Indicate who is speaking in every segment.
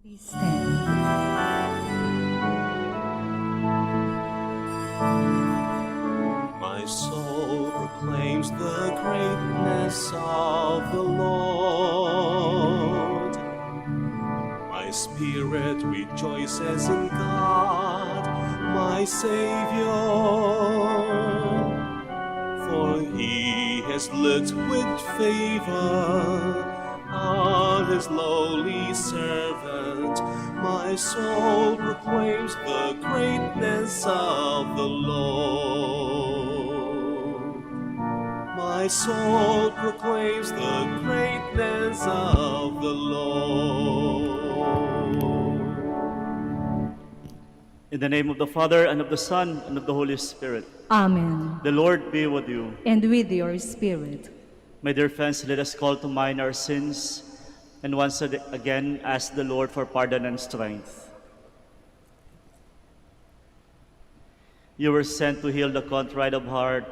Speaker 1: Please stand.
Speaker 2: My soul proclaims the greatness of the Lord. My spirit rejoices in God, my Savior. For he has looked with favor on his lowly servant. My soul proclaims the greatness of the Lord. My soul proclaims the greatness of the Lord.
Speaker 3: In the name of the Father, and of the Son, and of the Holy Spirit.
Speaker 1: Amen.
Speaker 3: The Lord be with you.
Speaker 1: And with your spirit.
Speaker 3: My dear friends, let us call to mind our sins and once again ask the Lord for pardon and strength. You were sent to heal the contrite of heart.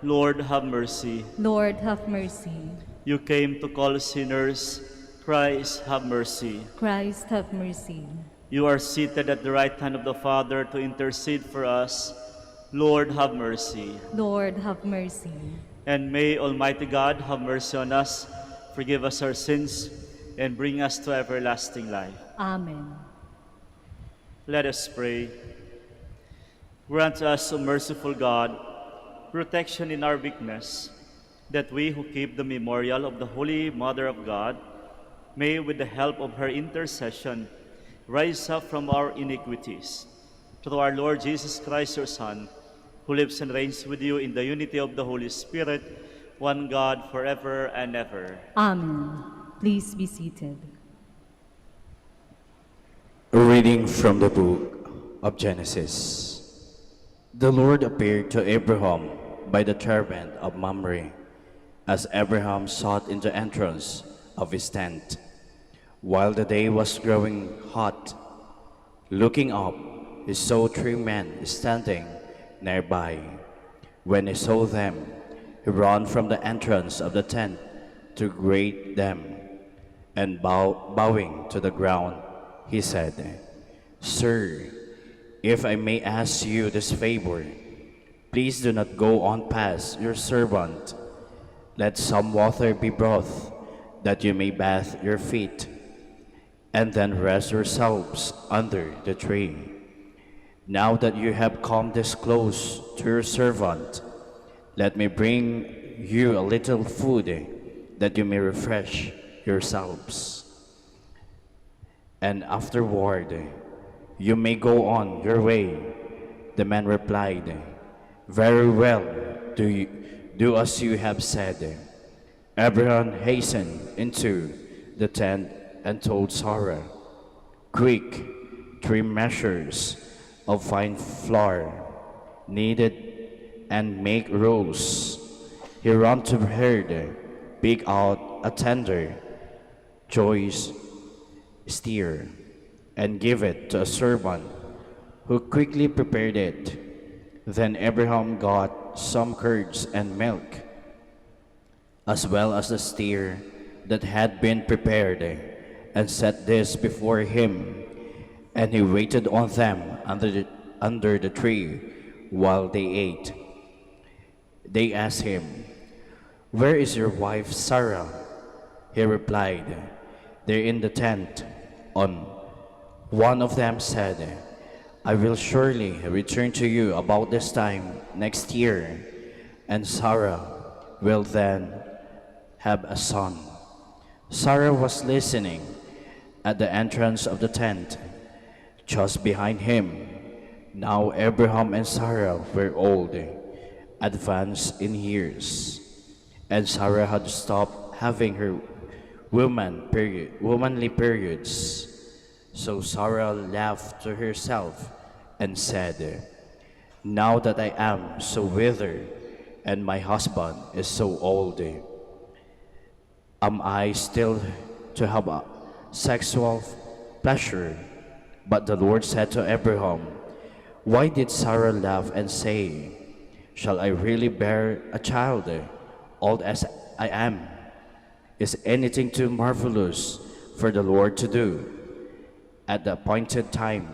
Speaker 3: Lord, have mercy.
Speaker 1: Lord, have mercy.
Speaker 3: You came to call sinners. Christ, have mercy.
Speaker 1: Christ, have mercy.
Speaker 3: You are seated at the right hand of the Father to intercede for us. Lord, have mercy.
Speaker 1: Lord, have mercy.
Speaker 3: And may Almighty God have mercy on us, forgive us our sins, and bring us to everlasting life.
Speaker 1: Amen.
Speaker 3: Let us pray. Grant us, O merciful God, protection in our weakness, that we who keep the memorial of the Holy Mother of God may, with the help of her intercession, rise up from our iniquities. Through our Lord Jesus Christ, your Son, who lives and reigns with you in the unity of the Holy Spirit, one God, forever and ever.
Speaker 1: Amen. Please be seated.
Speaker 4: A reading from the book of Genesis. The Lord appeared to Abraham by the terebinth of Mamre, as Abraham sought in the entrance of his tent, while the day was growing hot. Looking up, he saw 3 men standing nearby. When he saw them, he ran from the entrance of the tent to greet them, and bowing to the ground, he said, "Sir, if I may ask you this favor, please do not go on past your servant. Let some water be brought, that you may bathe your feet, and then rest yourselves under the tree. Now that you have come this close to your servant, let me bring you a little food, that you may refresh yourselves. And afterward, you may go on your way." The man replied, "Very well, do as you have said." Abraham hastened into the tent and told Sarah, "Quick, 3 measures of fine flour, knead it, and make rolls." He ran to the herd, picked out a tender, choice steer, and gave it to a servant, who quickly prepared it. Then Abraham got some curds and milk, as well as the steer that had been prepared, and set this before him, and he waited on them under the tree while they ate. They asked him, "Where is your wife Sarah?" He replied, "They're in the tent." One of them said, "I will surely return to you about this time next year, and Sarah will then have a son." Sarah was listening at the entrance of the tent, just behind him. Now Abraham and Sarah were old, advanced in years, and Sarah had stopped having her womanly periods. So Sarah laughed to herself and said, "Now that I am so withered and my husband is so old, am I still to have a sexual pleasure?" But the Lord said to Abraham, "Why did Sarah laugh and say, 'Shall I really bear a child, old as I am?' Is anything too marvelous for the Lord to do?" At the appointed time,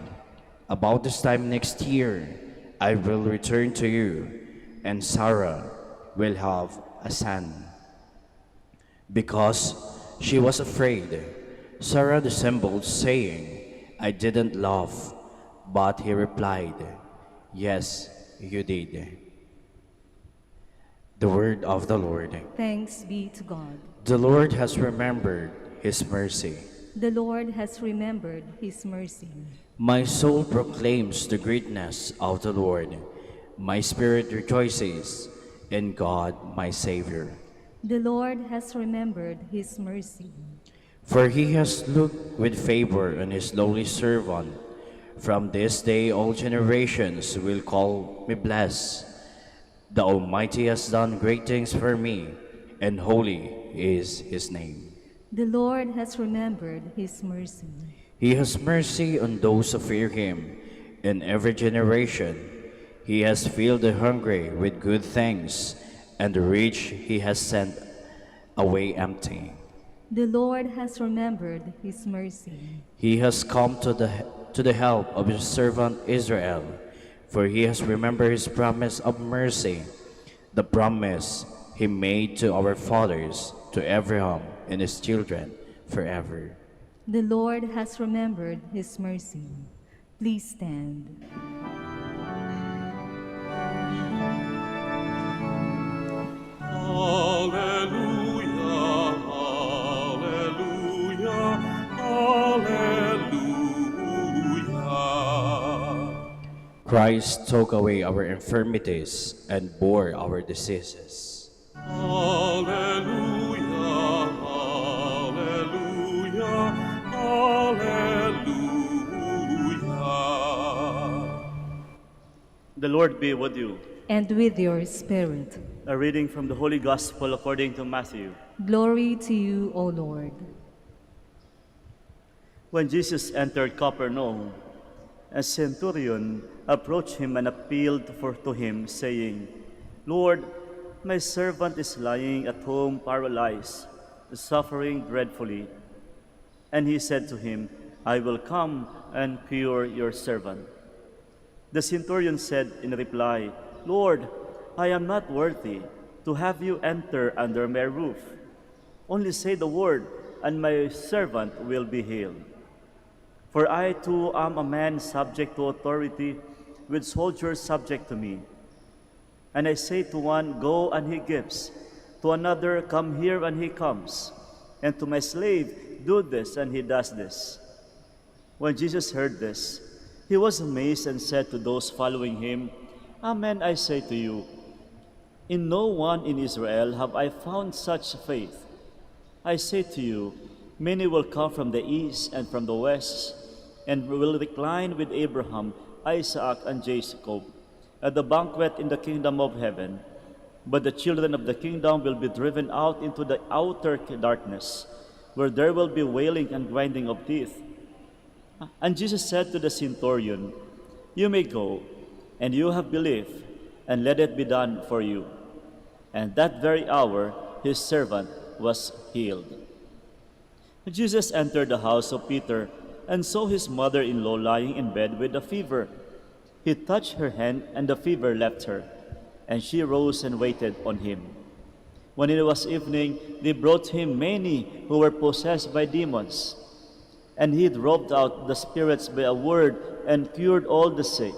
Speaker 4: about this time next year, I will return to you, and Sarah will have a son. Because she was afraid, Sarah dissembled, saying, I didn't laugh. But he replied, Yes, you did. The word of the Lord.
Speaker 1: Thanks be to God.
Speaker 4: The Lord has remembered his mercy.
Speaker 1: The Lord has remembered his mercy.
Speaker 4: My soul proclaims the greatness of the Lord. My spirit rejoices in God, my Savior.
Speaker 1: The Lord has remembered his mercy.
Speaker 4: For he has looked with favor on his lowly servant. From this day all generations will call me blessed. The Almighty has done great things for me, and holy is his name.
Speaker 1: The Lord has remembered his mercy.
Speaker 4: He has mercy on those who fear him in every generation. He has filled the hungry with good things, and the rich he has sent away empty.
Speaker 1: The Lord has remembered his mercy.
Speaker 4: He has come to the help of his servant Israel, for he has remembered his promise of mercy, the promise he made to our fathers, to Abraham and his children forever.
Speaker 1: The Lord has remembered his mercy. Please stand.
Speaker 2: Hallelujah, hallelujah, hallelujah.
Speaker 4: Christ took away our infirmities and bore our diseases.
Speaker 2: Hallelujah, hallelujah, hallelujah.
Speaker 3: The Lord be with you.
Speaker 1: And with your spirit.
Speaker 3: A reading from the Holy Gospel according to Matthew.
Speaker 1: Glory to you, O Lord.
Speaker 3: When Jesus entered Capernaum, a centurion approached him and appealed to him, saying, Lord, my servant is lying at home paralyzed, suffering dreadfully. And he said to him, I will come and cure your servant. The centurion said in reply, Lord, I am not worthy to have you enter under my roof. Only say the word, and my servant will be healed. For I too am a man subject to authority, with soldiers subject to me. And I say to one, Go, and he gives. To another, Come here, and he comes. And to my slave, Do this, and he does this. When Jesus heard this, he was amazed and said to those following him, Amen, I say to you, in no one in Israel have I found such faith. I say to you, many will come from the east and from the west, and will recline with Abraham, Isaac, and Jacob at the banquet in the kingdom of heaven. But the children of the kingdom will be driven out into the outer darkness, where there will be wailing and grinding of teeth. And Jesus said to the centurion, You may go, and you have believed, and let it be done for you. And that very hour his servant was healed. Jesus entered the house of Peter and saw his mother-in-law lying in bed with a fever. He touched her hand, and the fever left her, and she rose and waited on him. When it was evening, they brought him many who were possessed by demons, and he drove out the spirits by a word and cured all the sick.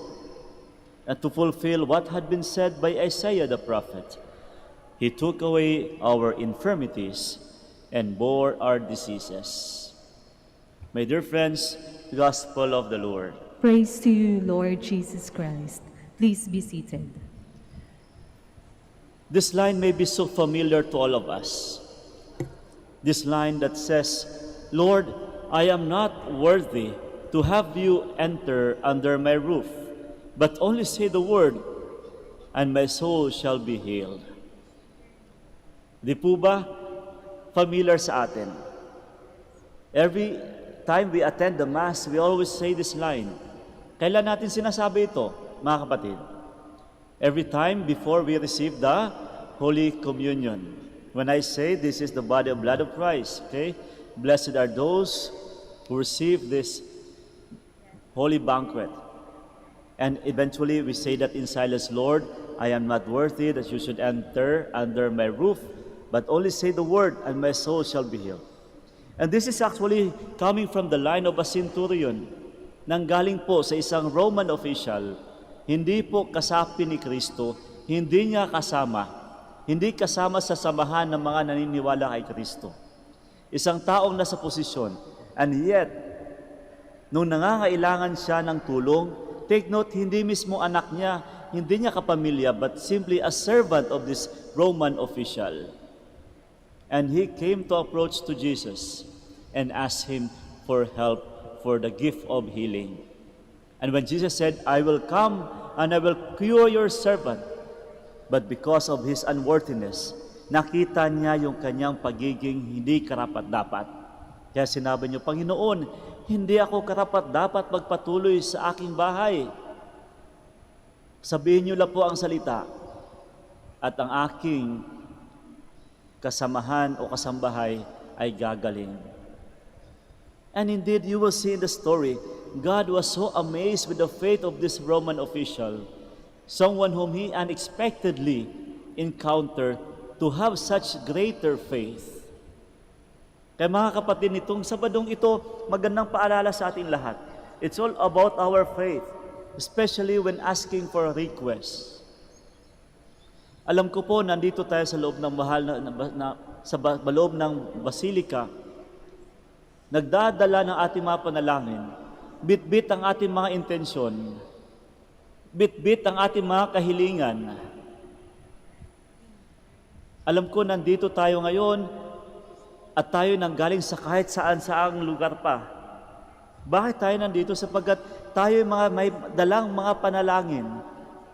Speaker 3: And to fulfill what had been said by Isaiah the prophet, he took away our infirmities and bore our diseases. My dear friends, the Gospel of the Lord.
Speaker 1: Praise to you, Lord Jesus Christ. Please be seated.
Speaker 3: This line may be so familiar to all of us. This line that says, Lord, I am not worthy to have you enter under my roof, but only say the word, and my soul shall be healed. Di po ba familiar sa atin? Every time we attend the Mass, we always say this line. Kailan natin sinasabi ito, mga kapatid? Every time before we receive the Holy Communion. When I say this is the body and blood of Christ, okay? Blessed are those who receive this holy banquet. And eventually we say that in silence, Lord, I am not worthy that you should enter under my roof, but only say the word and my soul shall be healed. And this is actually coming from the line of a centurion, nanggaling po sa isang Roman official, hindi po kasapi ni Kristo, hindi niya kasama, hindi kasama sa samahan ng mga naniniwala kay Kristo. Isang taong nasa posisyon, and yet, nung nangangailangan siya ng tulong, take note, hindi mismo anak niya, hindi niya kapamilya, but simply a servant of this Roman official. And he came to approach to Jesus and asked him for help for the gift of healing. And when Jesus said, I will come and I will cure your servant, but because of his unworthiness, nakita niya yung kanyang pagiging hindi karapat-dapat. Kaya sinabi niyo, Panginoon, hindi ako karapat-dapat magpatuloy sa aking bahay. Sabihin niyo lang po ang salita at ang aking kasamahan o kasambahay ay gagaling. And indeed, you will see in the story, God was so amazed with the faith of this Roman official, someone whom he unexpectedly encountered to have such greater faith. Kaya mga kapatid, nitong Sabadong ito, magandang paalala sa ating lahat. It's all about our faith, especially when asking for a request. Alam ko po, nandito tayo sa loob ng loob ng basilika, nagdadala ng ating mga panalangin, bit-bit ang ating mga intensyon, bit-bit ang ating mga kahilingan. Alam ko, nandito tayo ngayon at tayo nanggaling sa kahit saan-saang lugar pa. Bakit tayo nandito? Sapagkat tayo may dalang mga panalangin,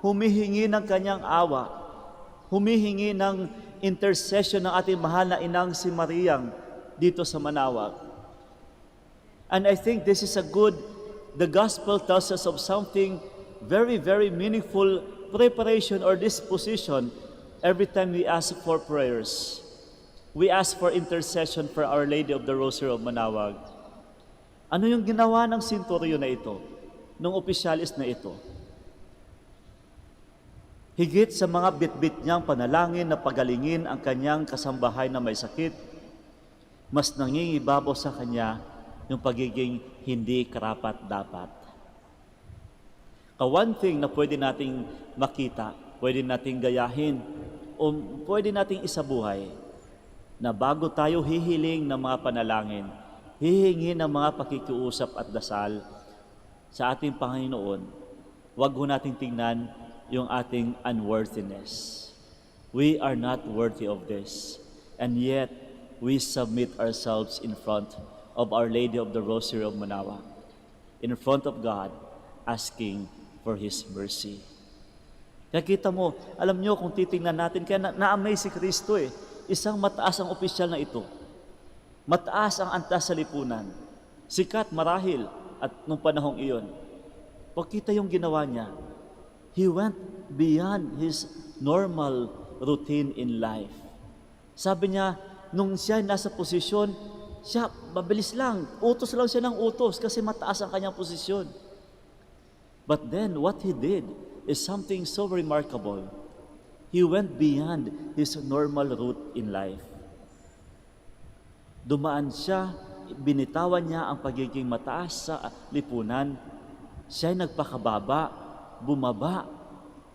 Speaker 3: humihingi ng kanyang awa, humihingi ng intercession ng ating mahal na inang si Mariang dito sa Manaoag. And I think this is the gospel tells us of something very, very meaningful preparation or disposition every time we ask for prayers. We ask for intercession for Our Lady of the Rosary of Manaoag. Ano yung ginawa ng centurion na ito, ng opisyalis na ito? Higit sa mga bitbit niyang panalangin na pagalingin ang kanyang kasambahay na may sakit, mas nangingibabaw sa kanya yung pagiging hindi karapat-dapat. One thing na pwede nating makita, pwede nating gayahin, o pwede nating isabuhay, na bago tayo hihiling ng mga panalangin, hihingi ng mga pakikiusap at dasal sa ating Panginoon, wag ho nating tingnan yung ating unworthiness. We are not worthy of this, and yet we submit ourselves in front of Our Lady of the Rosary of Manaoag, in front of God, asking for His mercy. Kaya kita mo, alam nyo kung titingnan natin, kaya na-amaze si Kristo isang mataas ang opisyal na ito. Mataas ang antas sa lipunan. Sikat, marahil, at nung panahong iyon. Pagkita yung ginawa niya, He went beyond His normal routine in life. Sabi niya, nung siya nasa posisyon, siya, mabilis lang, utos lang siya ng utos kasi mataas ang kanyang posisyon. But then, what he did is something so remarkable. He went beyond his normal route in life. Dumaan siya, binitawan niya ang pagiging mataas sa lipunan. Siya'y nagpakababa, bumaba,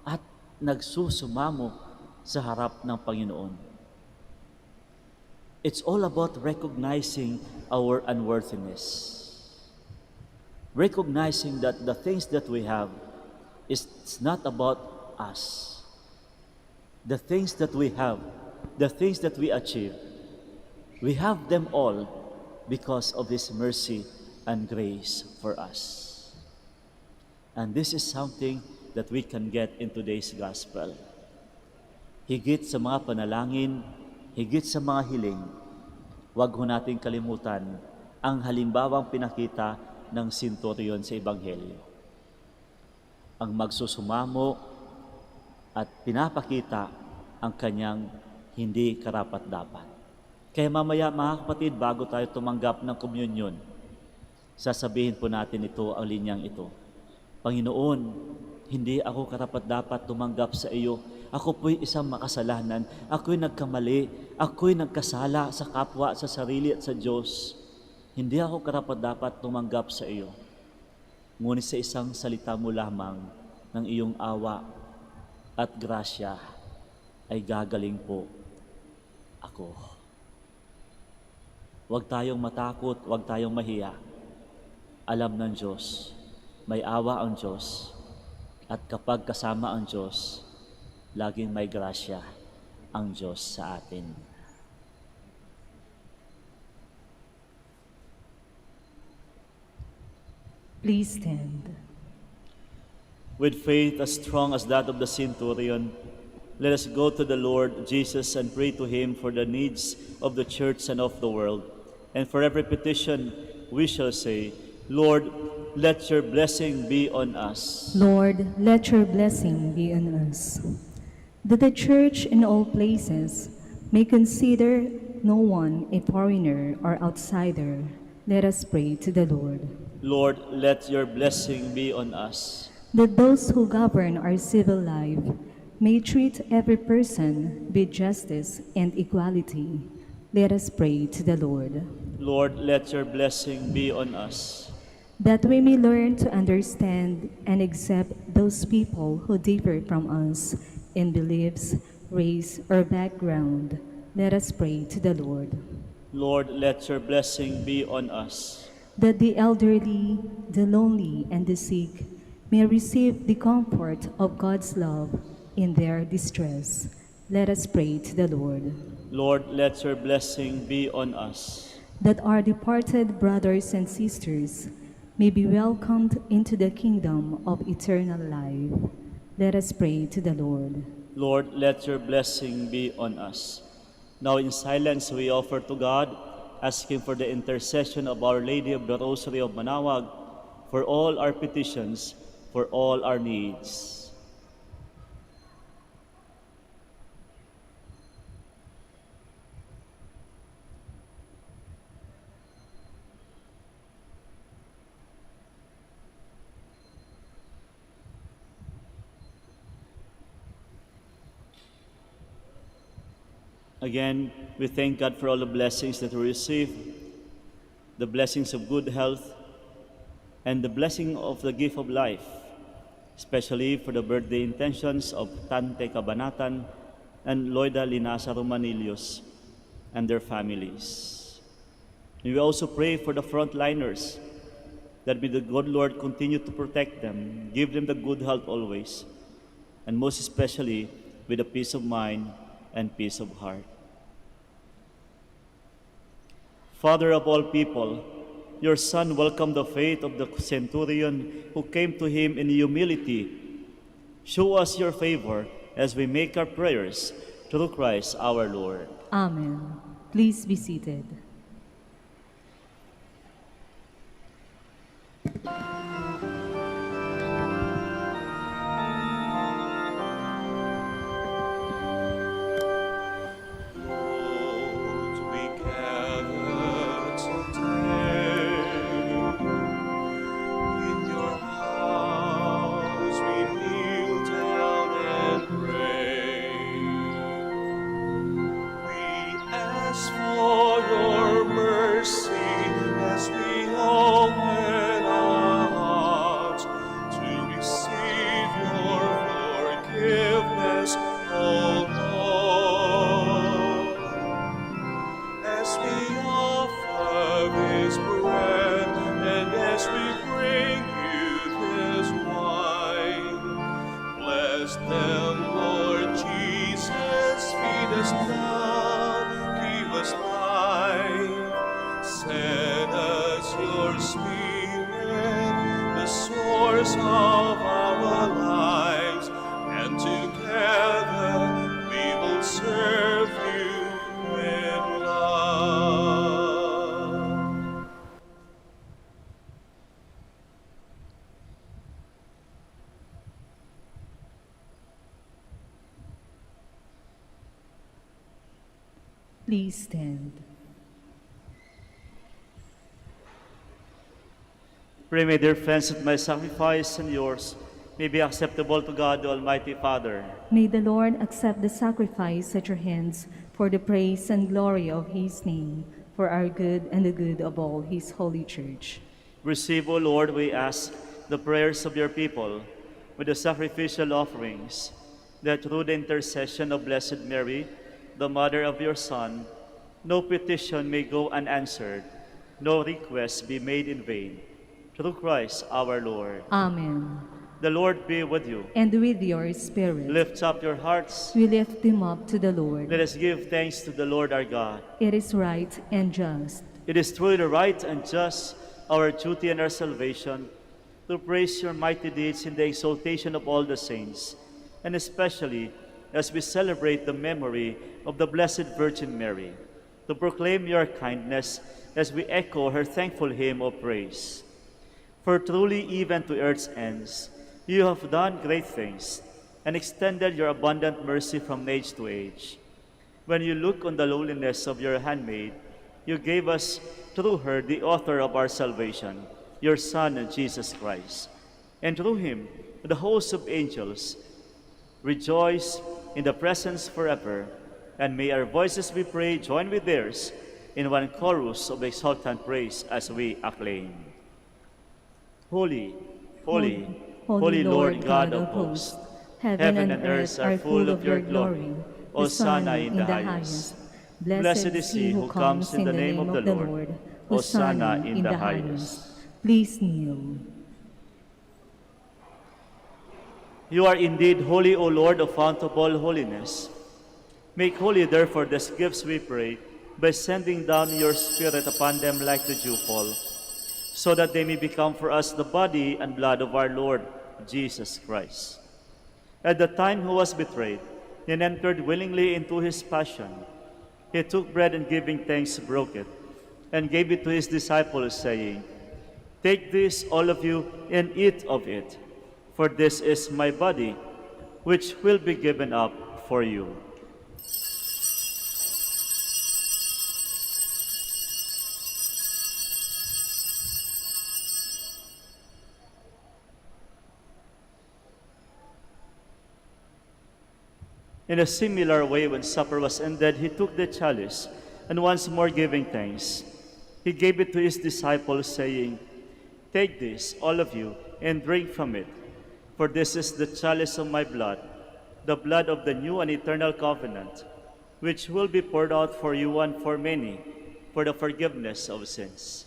Speaker 3: at nagsusumamo sa harap ng Panginoon. It's all about recognizing our unworthiness. Recognizing that the things that we have is not about us. The things that we have, the things that we achieve, we have them all because of His mercy and grace for us. And this is something that we can get in today's gospel. Higit sa mga panalangin, higit sa mga hiling, huwag ho nating kalimutan ang halimbawang pinakita ng centurion sa Ebanghelyo. Ang magsusumamo at pinapakita ang kanyang hindi karapat-dapat. Kaya mamaya mga kapatid, bago tayo tumanggap ng komunyon, Sasabihin po natin ito, ang linyang ito. Panginoon, hindi ako karapat-dapat tumanggap sa iyo. Ako po'y isang makasalanan. Ako'y nagkamali. Ako'y nagkasala sa kapwa, sa sarili at sa Diyos. Hindi ako karapat-dapat tumanggap sa iyo. Ngunit sa isang salita mo lamang ng iyong awa at grasya ay gagaling po ako. Huwag tayong matakot, huwag tayong mahiya. Alam ng Diyos, may awa ang Diyos, at kapag kasama ang Diyos, laging may grasya ang Diyos sa atin.
Speaker 1: Please stand.
Speaker 3: With faith as strong as that of the centurion, let us go to the Lord Jesus and pray to Him for the needs of the church and of the world. And for every petition, we shall say, Lord, let your blessing be on us.
Speaker 1: Lord, let your blessing be on us. That the church in all places may consider no one a foreigner or outsider, let us pray to the Lord.
Speaker 3: Lord, let your blessing be on us.
Speaker 1: That those who govern our civil life may treat every person with justice and equality, let us pray to the Lord.
Speaker 3: Lord, let your blessing be on us.
Speaker 1: That we may learn to understand and accept those people who differ from us in beliefs, race, or background, let us pray to the Lord.
Speaker 3: Lord, let your blessing be on us.
Speaker 1: That the elderly, the lonely, and the sick may receive the comfort of God's love in their distress, let us pray to the Lord.
Speaker 3: Lord, let your blessing be on us.
Speaker 1: That our departed brothers and sisters may be welcomed into the kingdom of eternal life, let us pray to the Lord.
Speaker 3: Lord, let your blessing be on us. Now in silence we offer to God, asking for the intercession of Our Lady of the Rosary of Manaoag, for all our petitions, for all our needs. Again, we thank God for all the blessings that we receive, the blessings of good health, and the blessing of the gift of life, especially for the birthday intentions of Tante Cabanatan and Loida Linasa Romanilius and their families. And we also pray for the frontliners, that may the good Lord continue to protect them, give them the good health always, and most especially with a peace of mind and peace of heart. Father of all people, your Son welcomed the faith of the centurion who came to him in humility. Show us your favor as we make our prayers through Christ our Lord.
Speaker 1: Amen. Please be seated.
Speaker 2: Lord, we gather today in your house. We kneel down and pray. We ask for your mercy as we open our hearts to receive your forgiveness, O Lord. As we offer this bread and as we bring you this wine, bless them, Lord Jesus. Feed us love, give us life. Send us your Spirit, the source of our lives, and together we will serve you with love.
Speaker 1: Please stand.
Speaker 3: Pray, my dear friends, that my sacrifice and yours may be acceptable to God, the Almighty Father.
Speaker 1: May the Lord accept the sacrifice at your hands for the praise and glory of his name, for our good and the good of all his holy church.
Speaker 3: Receive, O Lord, we ask, the prayers of your people with the sacrificial offerings, that through the intercession of Blessed Mary, the mother of your Son, no petition may go unanswered, no request be made in vain. Through Christ our Lord.
Speaker 1: Amen.
Speaker 3: The Lord be with you.
Speaker 1: And with your spirit,
Speaker 3: Lift up your hearts.
Speaker 1: we lift them up to the Lord.
Speaker 3: Let us give thanks to the Lord our God.
Speaker 1: It is right and just.
Speaker 3: It is truly the right and just, our duty and our salvation, to praise your mighty deeds in the exaltation of all the saints, and especially as we celebrate the memory of the Blessed Virgin Mary, to proclaim your kindness as we echo her thankful hymn of praise. For truly, even to earth's ends, you have done great things and extended your abundant mercy from age to age. When you look on the lowliness of your handmaid, you gave us through her the author of our salvation, your Son, Jesus Christ. And through him, the host of angels rejoice in the presence forever. And may our voices, we pray, join with theirs in one chorus of exultant praise as we acclaim. Holy, holy, holy Lord God of hosts, heaven and earth are full of your glory. Hosanna in the highest. Blessed is he who comes in the name of the Lord. Hosanna in the highest.
Speaker 1: Please kneel.
Speaker 3: You are indeed holy, O Lord, the fount of all holiness. Make holy, therefore, these gifts, we pray, by sending down your Spirit upon them like the dewfall, so that they may become for us the body and blood of our Lord Jesus Christ. At the time he was betrayed and entered willingly into his passion, he took bread and giving thanks broke it, and gave it to his disciples, saying, "Take this, all of you, and eat of it, for this is my body, which will be given up for you." In a similar way, when supper was ended, he took the chalice, and once more giving thanks, he gave it to his disciples, saying, "Take this, all of you, and drink from it, for this is the chalice of my blood, the blood of the new and eternal covenant, which will be poured out for you and for many, for the forgiveness of sins.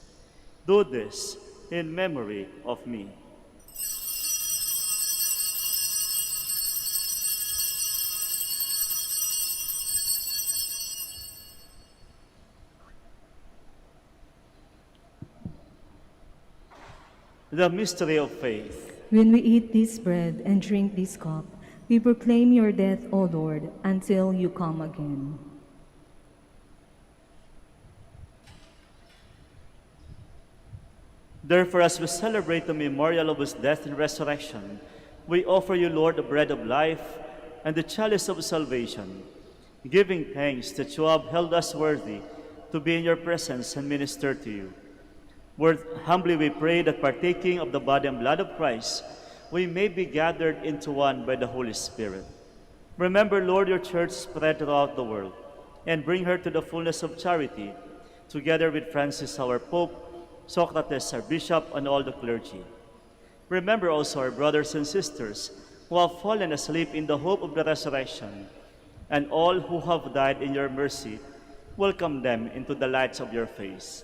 Speaker 3: Do this in memory of me." The mystery of faith.
Speaker 1: When we eat this bread and drink this cup, we proclaim your death, O Lord, until you come again.
Speaker 3: Therefore, as we celebrate the memorial of his death and resurrection, we offer you, Lord, the bread of life and the chalice of salvation, giving thanks that you have held us worthy to be in your presence and minister to you. Humbly we pray that partaking of the body and blood of Christ, we may be gathered into one by the Holy Spirit. Remember, Lord, your church spread throughout the world, and bring her to the fullness of charity, together with Francis, our Pope, Socrates, our Bishop, and all the clergy. Remember also our brothers and sisters who have fallen asleep in the hope of the resurrection, and all who have died in your mercy. Welcome them into the lights of your face.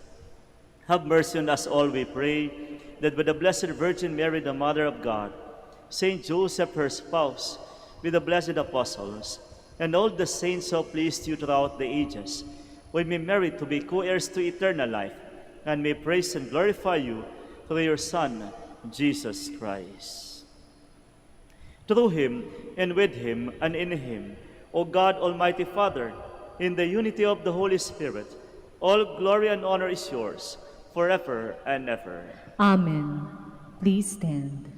Speaker 3: Have mercy on us all, we pray, that with the Blessed Virgin Mary, the Mother of God, Saint Joseph, her spouse, with the blessed apostles, and all the saints who have pleased you throughout the ages, we may merit to be co-heirs to eternal life, and may praise and glorify you through your Son, Jesus Christ. Through him, and with him, and in him, O God, Almighty Father, in the unity of the Holy Spirit, all glory and honor is yours, forever and ever.
Speaker 1: Amen. Please stand.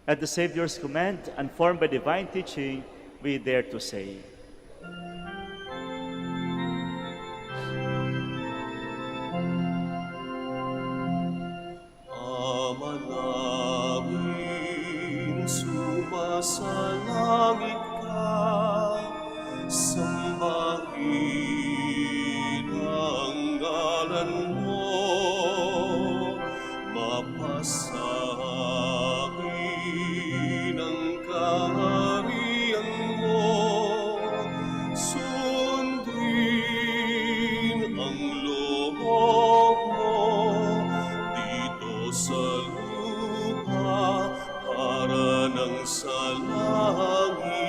Speaker 3: At the Savior's command, and formed by divine teaching, we dare to say,
Speaker 2: Ama ang ngalan mo, mapasakin ang kaharian mo, sundin ang loob mo dito sa lupa para nang sa langit.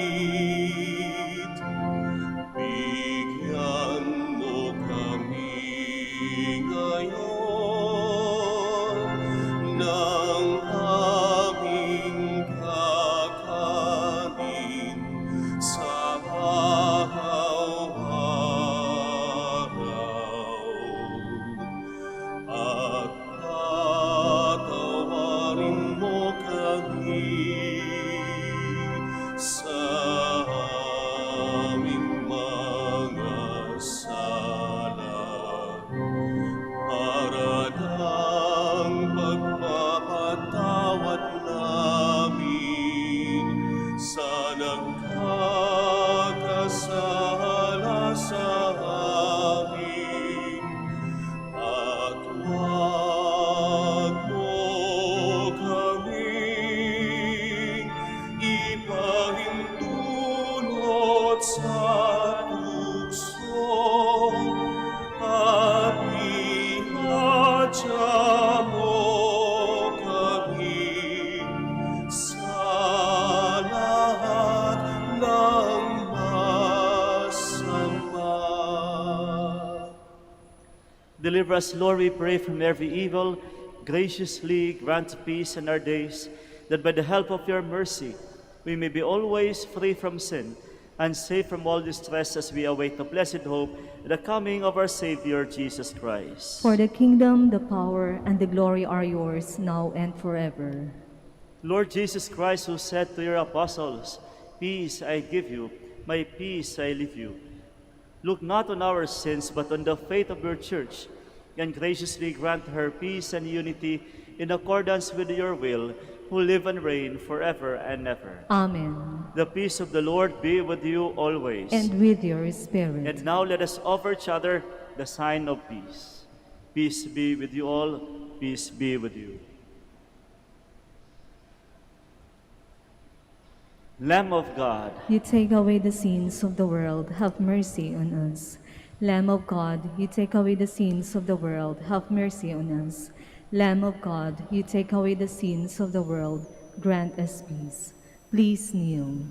Speaker 2: Bigyan mo kami ngayon ng aming kakanin sa araw-araw. At patawarin mo kami sa aming mga sala, para ng pagpapatawad namin sa nagkakasala sa amin. At huwag mo kaming ipahintulot sa tukso, at ihadya mo kami sa lahat ng masama.
Speaker 3: Deliver us, Lord, we pray, from every evil. Graciously grant peace in our days, that by the help of your mercy we may be always free from sin and safe from all distress as we await the blessed hope, the coming of our Savior, Jesus Christ.
Speaker 1: For the kingdom, the power, and the glory are yours, now and forever.
Speaker 3: Lord Jesus Christ, who said to your apostles, "Peace I give you, my peace I leave you," look not on our sins, but on the faith of your church, and graciously grant her peace and unity in accordance with your will, who live and reign forever and ever.
Speaker 1: Amen.
Speaker 3: The peace of the Lord be with you always.
Speaker 1: And with your spirit.
Speaker 3: And now let us offer each other the sign of peace. Peace be with you all. Peace be with you. Lamb of God,
Speaker 1: You take away the sins of the world, have mercy on us. Lamb of God, you take away the sins of the world, have mercy on us. Lamb of God, you take away the sins of the world, grant us peace. Please kneel.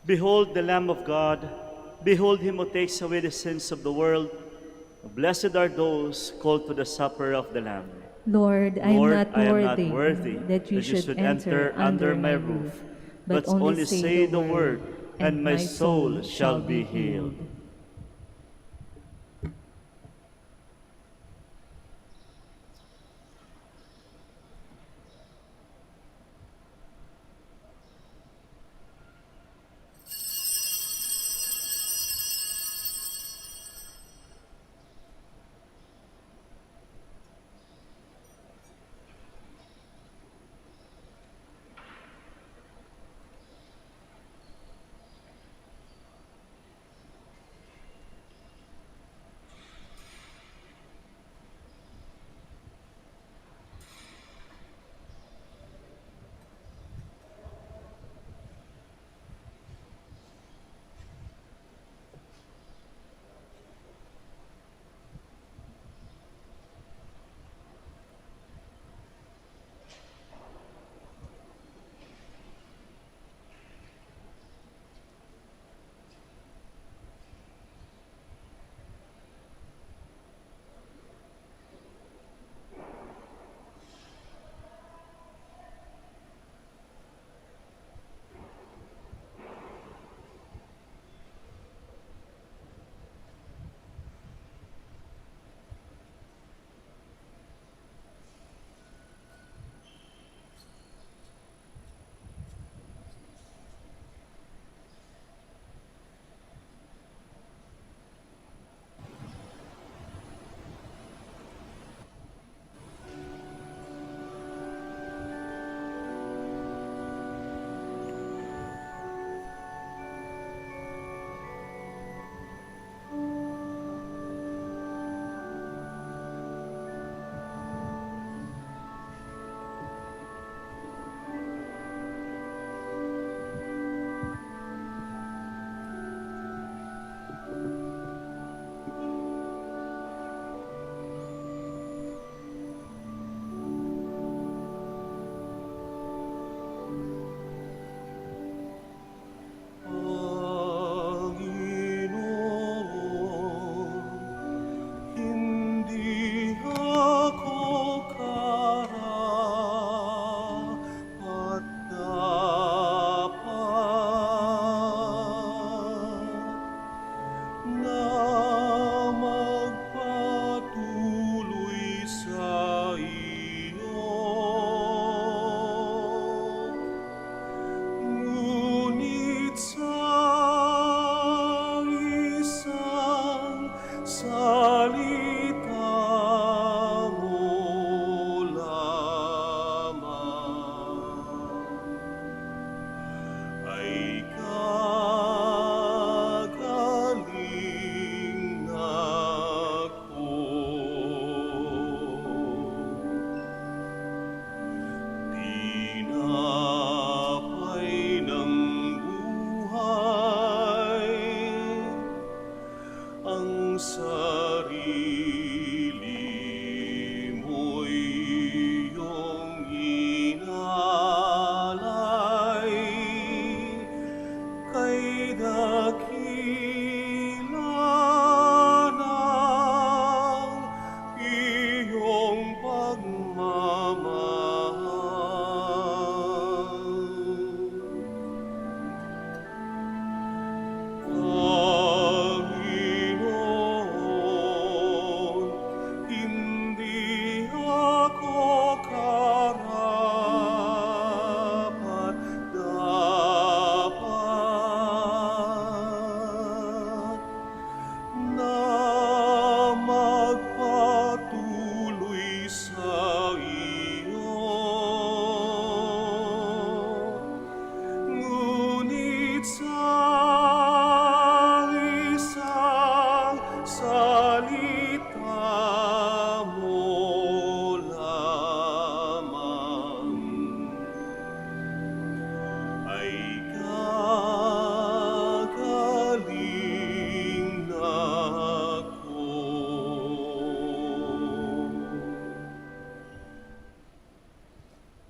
Speaker 3: behold the Lamb of God. Behold him who takes away the sins of the world. Blessed are those called to the supper of the Lamb.
Speaker 1: Lord, I
Speaker 3: Lord,
Speaker 1: am not worthy
Speaker 3: that you should enter under my roof, but only say the word, and my soul shall be healed.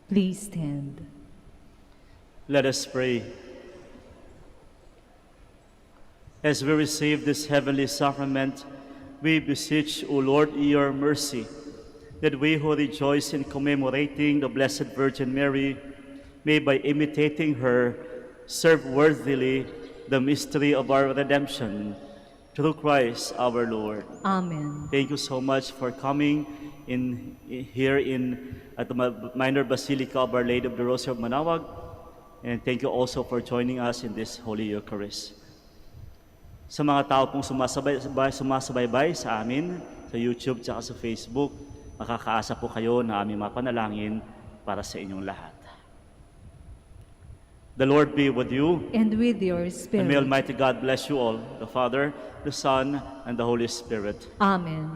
Speaker 1: Please stand.
Speaker 3: Let us pray. As we receive this heavenly sacrament, we beseech, O Lord, your mercy, that we who rejoice in commemorating the Blessed Virgin Mary may, by imitating her, serve worthily the mystery of our redemption. Through Christ our Lord.
Speaker 1: Amen.
Speaker 3: Thank you so much for coming here at the Minor Basilica of Our Lady of the Rosary of Manaoag. And thank you also for joining us in this Holy Eucharist. Sa mga tao pong sumasabaybay sa amin, sa YouTube at sa Facebook, makakaasa po kayo na aming mapanalangin para sa inyong lahat. The Lord be with you.
Speaker 1: And with your
Speaker 3: And
Speaker 1: spirit.
Speaker 3: may Almighty God bless you all, the Father, the Son, and the Holy Spirit.
Speaker 1: Amen.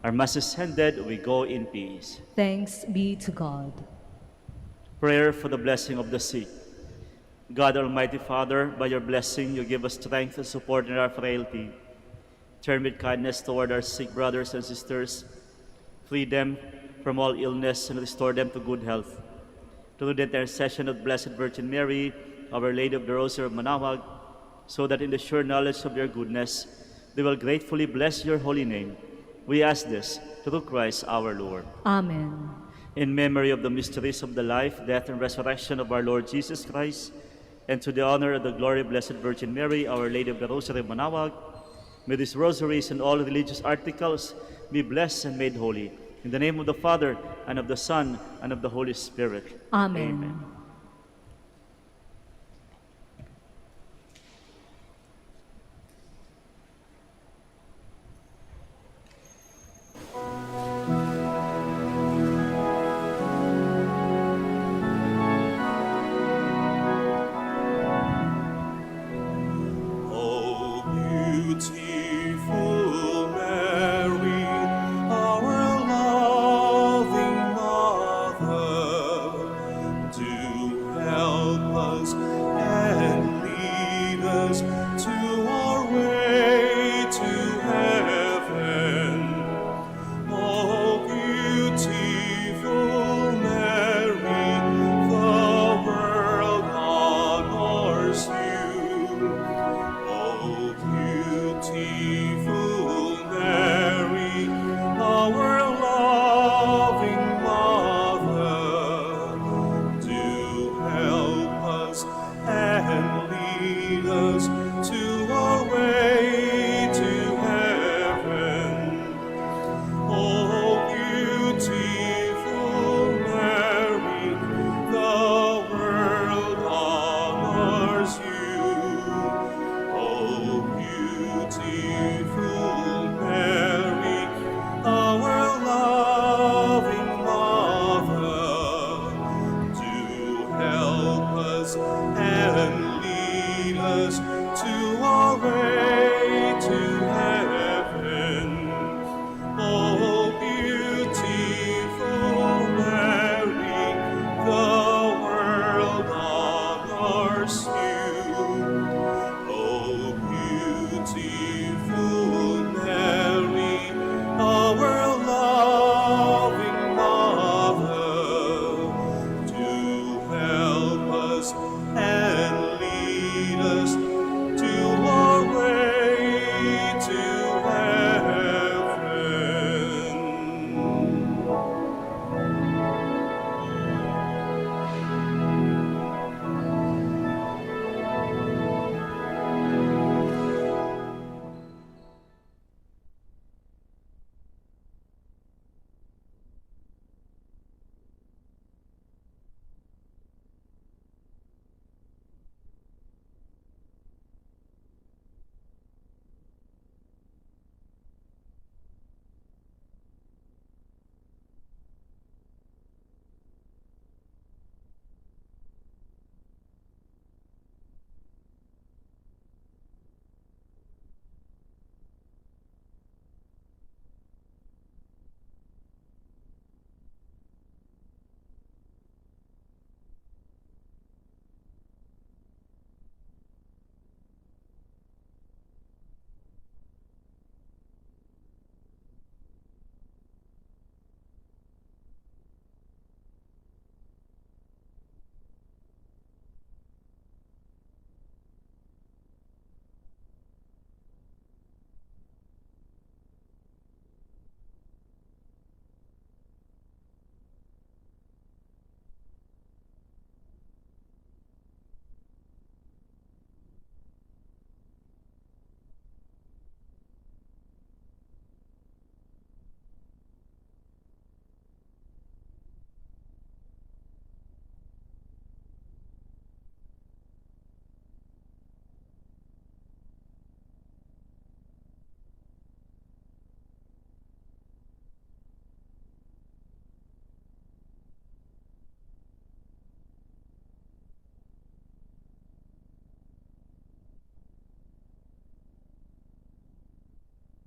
Speaker 3: Our Mass is ended. We go in peace.
Speaker 1: Thanks be to God.
Speaker 3: Prayer for the blessing of the sick. God, Almighty Father, by your blessing, you give us strength and support in our frailty. Turn with kindness toward our sick brothers and sisters. Free them from all illness and restore them to good health. Through the intercession of Blessed Virgin Mary, Our Lady of the Rosary of Manaoag, so that in the sure knowledge of your goodness, they will gratefully bless your holy name. We ask this through Christ our Lord.
Speaker 1: Amen.
Speaker 3: In memory of the mysteries of the life, death, and resurrection of our Lord Jesus Christ, and to the honor of the glory of Blessed Virgin Mary, Our Lady of the Rosary of Manaoag, may these rosaries and all religious articles be blessed and made holy. In the name of the Father, and of the Son, and of the Holy Spirit.
Speaker 1: Amen.
Speaker 3: Amen.